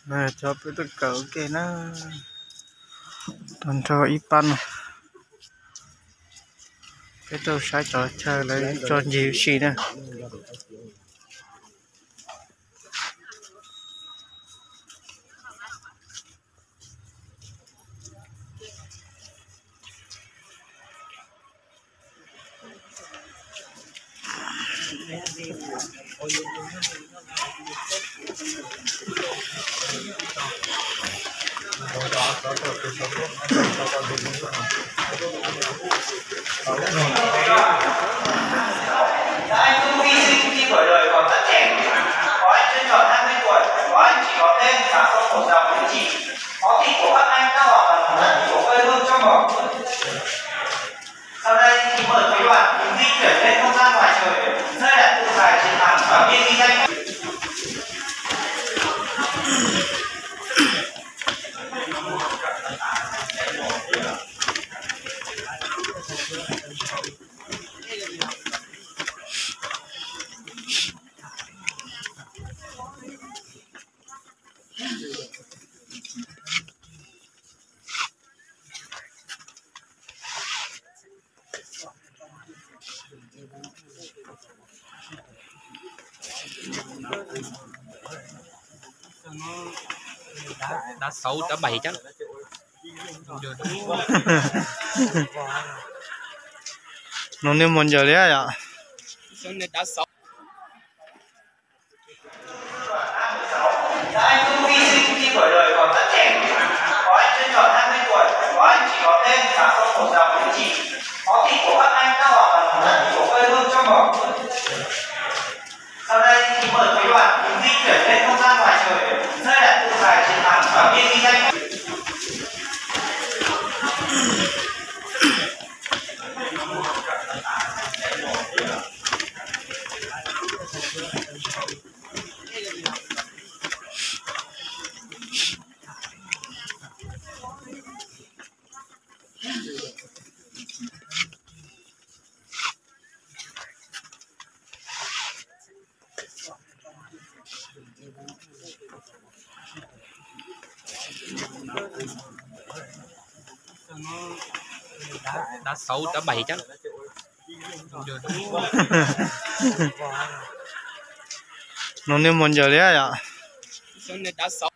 Nè cho cái tôi cỡ cái nó toàn cho ít pan cái tôi sai trò chơi lấy cho nhiều xí nè Anh Cương hy sinh khi tuổi đời còn rất trẻ. Có anh chưa tròn 20 tuổi, có anh chỉ có tên và không một dòng chữ chỉ. Máu thịt của các anh đã hòa vào đất của quê hương trong mỏ. Sau đây thì mời quý đoàn cùng di chuyển lên không gian ngoài trời, nơi đặt tượng đài chiến thắng và bia ghi danh. Đá 6 đá 7 chắc. nó nên muốn giờ đấy à Đá 6. Anh Cương hy sinh khi tuổi đời còn rất trẻ. Có anh chưa tròn 20 tuổi, có anh chỉ có tên và không một dòng chữ chỉ. Máu thịt của các anh đã hòa vào đất của quê hương trong mỏ. Sau đây thì mời quý đoàn cùng di chuyển lên không gian ngoài trời, nơi đặt tượng đài chiến thắng và bia ghi danh. Đá 6 đá 7 chắc. nó nên muốn giờ đấy à Đá 6.